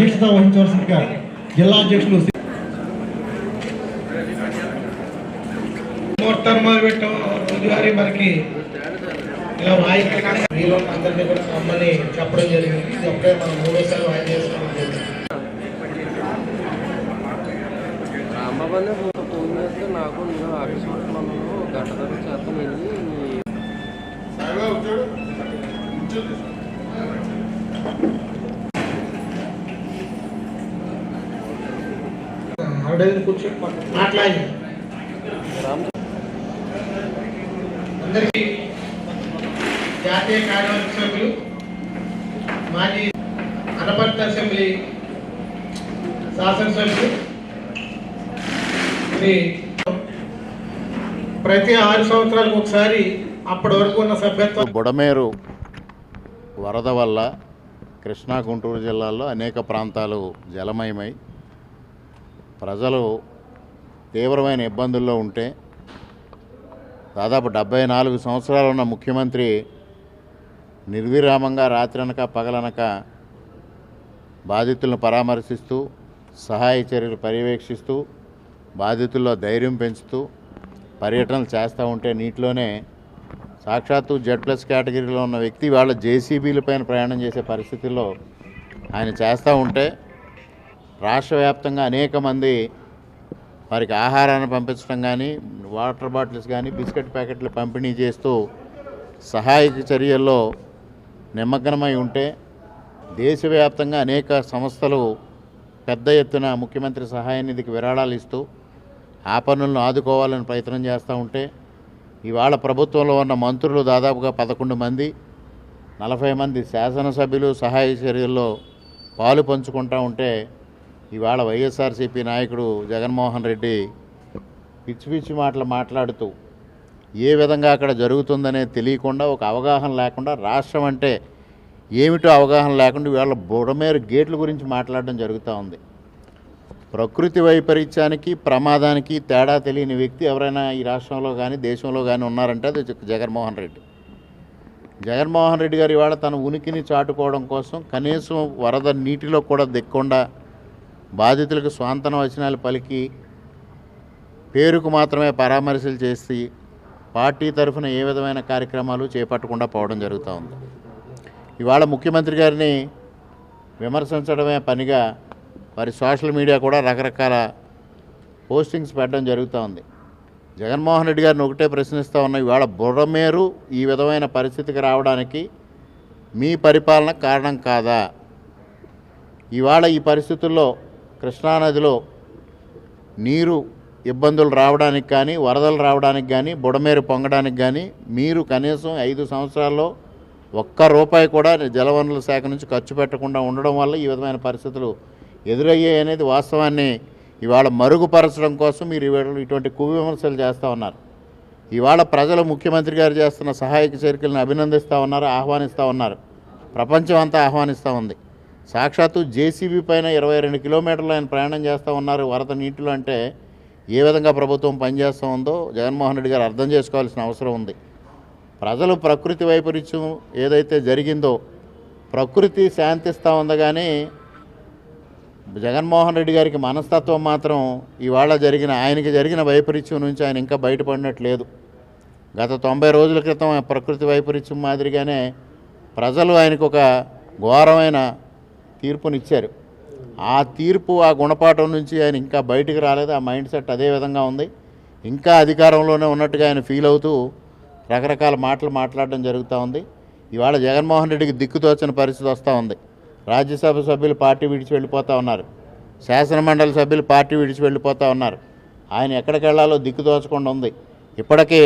అధ్యక్షత వహించవలసిందిగా జిల్లా అధ్యక్షులు మొదలుపెట్టాం. రోజువారీ మనకి ఇలా వాయిద్యంలో అందరినీ కూడా రమ్మని చెప్పడం జరిగింది. ఇది ఒకే మనం 3సారి వాయిదా చేసుకోవడం జరిగింది. నాకు ఆఫీస్ మనము గంట దగ్గర చేస్తాం వెళ్ళి కూర్చొని మాట్లాడి అందరికీ జాతీయ కార్యవర్గ సభ్యులు, మాజీ అనపర్తి అసెంబ్లీ శాసనసభ్యులు, ప్రతి 6 సంవత్సరాలకు ఒకసారి అప్పటి వరకు ఉన్న సభ్యత్వం. బుడమేరు వరద వల్ల కృష్ణా గుంటూరు జిల్లాల్లో అనేక ప్రాంతాలు జలమయమై ప్రజలు తీవ్రమైన ఇబ్బందుల్లో ఉంటే దాదాపు 74 సంవత్సరాలు ఉన్న ముఖ్యమంత్రి నిర్విరామంగా రాత్రనక పగలనక బాధితులను పరామర్శిస్తూ సహాయ చర్యలు పర్యవేక్షిస్తూ బాధితుల్లో ధైర్యం పెంచుతూ పర్యటనలు చేస్తూ ఉంటే నీటిలోనే సాక్షాత్తు Z+ కేటగిరీలో ఉన్న వ్యక్తి వాళ్ళ JCBలపైన ప్రయాణం చేసే పరిస్థితుల్లో ఆయన చేస్తూ ఉంటే రాష్ట్ర వ్యాప్తంగా అనేక మంది వారికి ఆహారాన్ని పంపించడం కానీ వాటర్ బాటిల్స్ కానీ బిస్కెట్ ప్యాకెట్లు పంపిణీ చేస్తూ సహాయక చర్యల్లో నిమగ్నమై ఉంటే దేశవ్యాప్తంగా అనేక సంస్థలు పెద్ద ఎత్తున ముఖ్యమంత్రి సహాయ నిధికి విరాళాలు ఇస్తూ ఆ పనులను ఆదుకోవాలని ప్రయత్నం చేస్తూ ఉంటే ఇవాళ ప్రభుత్వంలో ఉన్న మంత్రులు దాదాపుగా 11 మంది 40 మంది శాసనసభ్యులు సహాయ చర్యల్లో పాలు పంచుకుంటూ ఉంటే ఇవాళ వైఎస్ఆర్సీపీ నాయకుడు జగన్మోహన్ రెడ్డి పిచ్చి పిచ్చి మాటలు మాట్లాడుతూ ఏ విధంగా అక్కడ జరుగుతుందనే తెలియకుండా ఒక అవగాహన లేకుండా రాష్ట్రం అంటే ఏమిటో అవగాహన లేకుండా ఇవాళ బుడమేరు గేట్ల గురించి మాట్లాడడం జరుగుతూ ఉంది. ప్రకృతి వైపరీత్యానికి ప్రమాదానికి తేడా తెలియని వ్యక్తి ఎవరైనా ఈ రాష్ట్రంలో కానీ దేశంలో కానీ ఉన్నారంటే అది జగన్మోహన్ రెడ్డి. జగన్మోహన్ రెడ్డి గారు ఇవాళ తన ఉనికిని చాటుకోవడం కోసం కనీసం వరద నీటిలో కూడా దిక్కుండా బాధితులకు స్వాంతన వచనాలు పలికి పేరుకు మాత్రమే పరామర్శలు చేసి పార్టీ తరఫున ఏ విధమైన కార్యక్రమాలు చేపట్టకుండా పోవడం జరుగుతూ ఉంది. ఇవాళ ముఖ్యమంత్రి గారిని విమర్శించడమే పనిగా మరి సోషల్ మీడియా కూడా రకరకాల పోస్టింగ్స్ పెట్టడం జరుగుతూ ఉంది. జగన్మోహన్ రెడ్డి గారిని ఒకటే ప్రశ్నిస్తూ ఉన్నా, ఇవాళ బుడమేరు ఈ విధమైన పరిస్థితికి రావడానికి మీ పరిపాలన కారణం కాదా? ఇవాళ ఈ పరిస్థితుల్లో కృష్ణానదిలో నీరు ఇబ్బందులు రావడానికి కానీ వరదలు రావడానికి కానీ బుడమేరు పొంగడానికి కానీ మీరు కనీసం 5 సంవత్సరాల్లో ₹1 కూడా జలవనరుల శాఖ నుంచి ఖర్చు పెట్టకుండా ఉండడం వల్ల ఈ విధమైన పరిస్థితులు ఎదురయ్యాయి అనేది వాస్తవాన్ని ఇవాళ మరుగుపరచడం కోసం మీరు ఇటువంటి కువిమర్శలు చేస్తూ ఉన్నారు. ఇవాళ ప్రజలు ముఖ్యమంత్రి గారు చేస్తున్న సహాయక చర్యలను అభినందిస్తూ ఉన్నారు, ఆహ్వానిస్తూ ఉన్నారు. ప్రపంచం అంతా ఆహ్వానిస్తూ ఉంది. సాక్షాత్తు JCB పైన 22 కిలోమీటర్లు ఆయన ప్రయాణం చేస్తూ ఉన్నారు వరద నీటిలో. అంటే ఏ విధంగా ప్రభుత్వం పనిచేస్తూ ఉందో జగన్మోహన్ రెడ్డి గారు అర్థం చేసుకోవాల్సిన అవసరం ఉంది. ప్రజలు ప్రకృతి వైపరీత్యం ఏదైతే జరిగిందో ప్రకృతి శాంతిస్తూ ఉంది, కానీ జగన్మోహన్ రెడ్డి గారికి మనస్తత్వం మాత్రం ఇవాళ ఆయనకి జరిగిన వైపరీత్యం నుంచి ఆయన ఇంకా బయటపడినట్లేదు. గత 90 రోజుల క్రితం ప్రకృతి వైపరీత్యం మాదిరిగానే ప్రజలు ఆయనకు ఒక ఘోరమైన తీర్పునిచ్చారు. ఆ తీర్పు ఆ గుణపాఠం నుంచి ఆయన ఇంకా బయటికి రాలేదు. ఆ మైండ్ సెట్ అదే విధంగా ఉంది. ఇంకా అధికారంలోనే ఉన్నట్టుగా ఆయన ఫీల్ అవుతూ రకరకాల మాటలు మాట్లాడడం జరుగుతూ ఉంది. ఇవాళ జగన్మోహన్ రెడ్డికి దిక్కుతోచని పరిస్థితి వస్తూ ఉంది. రాజ్యసభ సభ్యులు పార్టీ విడిచి వెళ్ళిపోతూ ఉన్నారు, శాసనమండలి సభ్యులు పార్టీ విడిచి వెళ్ళిపోతూ ఉన్నారు. ఆయన ఎక్కడికి వెళ్లాలో దిక్కుతోచకుండా ఉంది. ఇప్పటికే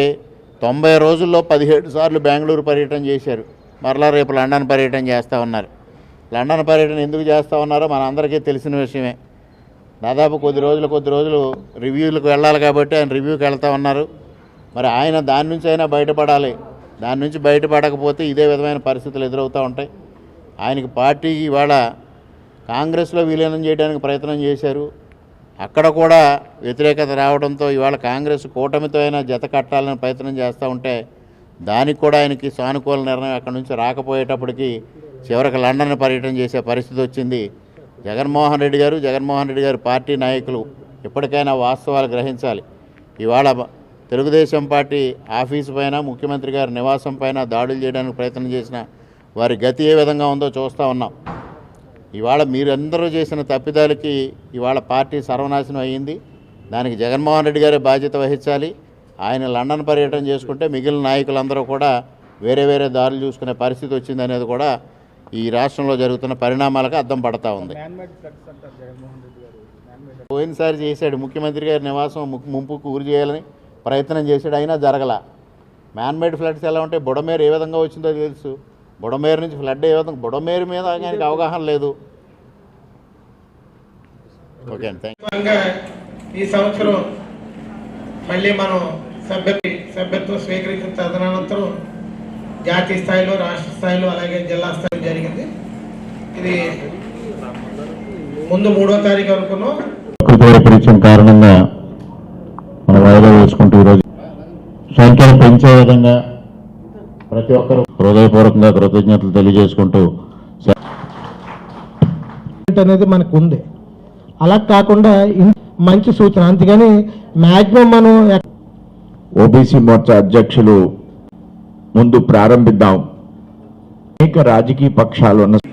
90 రోజుల్లో 17 సార్లు బెంగళూరు పర్యటన చేశారు. మరలా రేపు లండన్ పర్యటన చేస్తూ ఉన్నారు. లండన్ పర్యటన ఎందుకు చేస్తూ ఉన్నారో మనందరికీ తెలిసిన విషయమే. దాదాపు కొద్ది రోజులు రివ్యూలకు వెళ్ళాలి కాబట్టి ఆయన రివ్యూకి వెళ్తూ ఉన్నారు. మరి ఆయన దాని నుంచి అయినా బయటపడాలి. దాని నుంచి బయటపడకపోతే ఇదే విధమైన పరిస్థితులు ఎదురవుతూ ఉంటాయి. ఆయనకి పార్టీ ఇవాళ కాంగ్రెస్లో విలీనం చేయడానికి ప్రయత్నం చేశారు. అక్కడ కూడా వ్యతిరేకత రావడంతో ఇవాళ కాంగ్రెస్ కూటమితో అయినా జత కట్టాలని ప్రయత్నం చేస్తూ ఉంటే దానికి కూడా ఆయనకి సానుకూల నిర్ణయం అక్కడి నుంచి రాకపోయేటప్పటికి చివరికి లండన్ పర్యటన చేసే పరిస్థితి వచ్చింది. జగన్మోహన్ రెడ్డి గారి పార్టీ నాయకులు ఎప్పటికైనా వాస్తవాలు గ్రహించాలి. ఇవాళ తెలుగుదేశం పార్టీ ఆఫీసు పైన, ముఖ్యమంత్రి గారి నివాసం పైన దాడులు చేయడానికి ప్రయత్నం చేసిన వారి గతి ఏ విధంగా ఉందో చూస్తూ ఉన్నాం. ఇవాళ మీరందరూ చేసిన తప్పిదాలకి ఇవాళ పార్టీ సర్వనాశనం అయ్యింది. దానికి జగన్మోహన్ రెడ్డి గారే బాధ్యత వహించాలి. ఆయన లండన్ పర్యటన చేసుకుంటే మిగిలిన నాయకులందరూ కూడా వేరే వేరే దారులు చూసుకునే పరిస్థితి వచ్చిందనేది కూడా ఈ రాష్ట్రంలో జరుగుతున్న పరిణామాలకు అద్దం పడతా ఉంది. పోయినసారి చేశాడు, ముఖ్యమంత్రి గారి నివాసం ముంపుకు గురి చేయాలని ప్రయత్నం చేశాడు, అయినా జరగల. మ్యాన్మేడ్ ఫ్లడ్స్ ఎలా ఉంటే బుడమేరు ఏ విధంగా వచ్చిందో తెలుసు. బుడమేరు నుంచి ఫ్లడ్ ఏ విధంగా, బుడమేరు మీద ఆయనకి అవగాహన లేదు. ఓకే అండి, థ్యాంక్ యూ. ఈ సంవత్సరం మళ్ళీ మనం సభ్యత్వం స్వీకరించిన తదనంతరం జాతీయ స్థాయిలో, రాష్ట్ర స్థాయిలో, అలాగే జిల్లా స్థాయిలో జరిగింది. ఇది ముందు 3వ తారీఖు అనుకున్నాం. పరిచయం కారణంగా మనం వాయిదా వేసుకుంటూ ఈరోజు సంఖ్యను పెంచే విధంగా ప్రతి ఒక్కరూ హృదయపూర్వకంగా కృతజ్ఞతలు తెలియజేసుకుంటూ అనేది మనకు ఉంది. అలా కాకుండా మంచి సూచన. అంతేగాని మ్యాక్సిమం మనం ఓబీసీ మోర్చా అధ్యక్షులు ముందు ప్రారంభిద్దాం. అనేక రాజకీయ పక్షాలు ఉన్న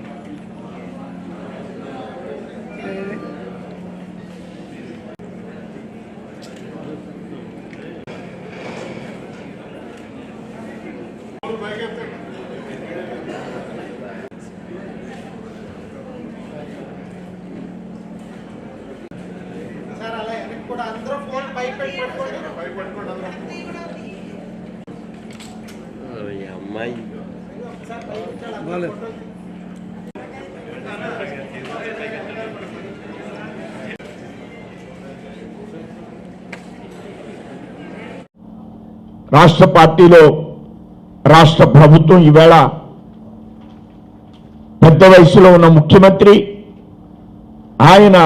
అమ్మాయి రాష్ట్ర పార్టీలో రాష్ట్ర ప్రభుత్వం ఈవేళ పెద్ద వయసులో ఉన్న ముఖ్యమంత్రి ఆయన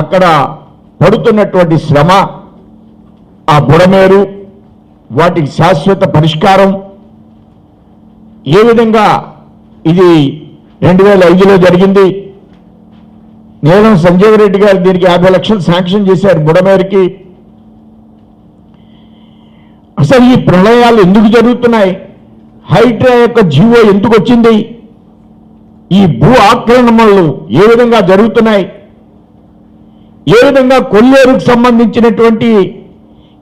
అక్కడ పడుతున్నటువంటి శ్రమ, ఆ బుడమేరు, వాటికి శాశ్వత పరిష్కారం ఏ విధంగా, ఇది 2005లో జరిగింది. నీలం సంజీవ్ రెడ్డి గారు దీనికి 50 లక్షలు శాంక్షన్ చేశారు బుడమేరుకి. అసలు ఈ ప్రళయాలు ఎందుకు జరుగుతున్నాయి? హైడ్రా యొక్క జీవో ఎందుకు వచ్చింది? ఈ భూ ఆక్రమణలు ఏ విధంగా జరుగుతున్నాయి? ఏ విధంగా కొల్లేరుకు సంబంధించినటువంటి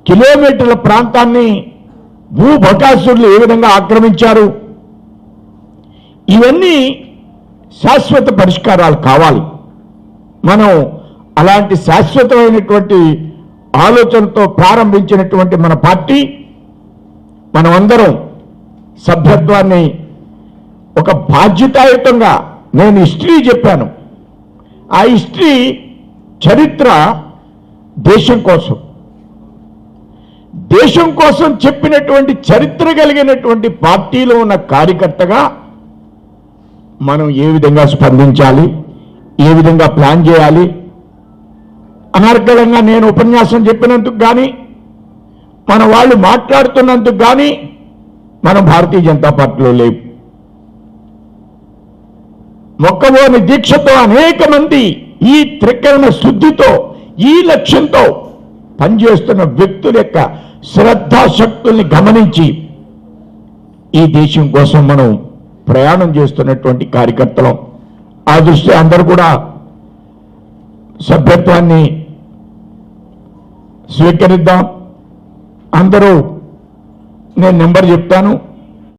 కిలోమీటర్ల ప్రాంతాన్ని భూ బకాసురులు ఏ విధంగా ఆక్రమించారు? ఇవన్నీ శాశ్వత పరిష్కారాలు కావాలి. మనం అలాంటి శాశ్వతమైనటువంటి ఆలోచనతో ప్రారంభించినటువంటి మన పార్టీ, మనమందరం సభ్యత్వాన్ని ఒక బాధ్యతాయుతంగా, నేను హిస్టరీ చెప్పాను, ఆ హిస్టరీ చరిత్ర దేశం కోసం చెప్పినటువంటి చరిత్ర కలిగినటువంటి పార్టీలో ఉన్న కార్యకర్తగా మనం ఏ విధంగా స్పందించాలి, ఏ విధంగా ప్లాన్ చేయాలి. అనర్గళంగా నేను ఉపన్యాసం చెప్పినందుకు కానీ, మన వాళ్ళు మాట్లాడుతున్నందుకు కానీ మనం భారతీయ జనతా పార్టీలో లేవు. మొక్కబోని దీక్షతో అనేక మంది ఈ త్రికరణ శుద్ధితో, ఈ లక్ష్యంతో పనిచేస్తున్న వ్యక్తుల యొక్క శ్రద్ధాశక్తుల్ని గమనించి ఈ దేశం కోసం మనం ప్రయాణం చేస్తున్నటువంటి కార్యకర్తలం. ఆ దృష్టి అందరూ కూడా సభ్యత్వాన్ని స్వీకరిద్దాం. అందరూ, నేను నెంబర్ చెప్తాను,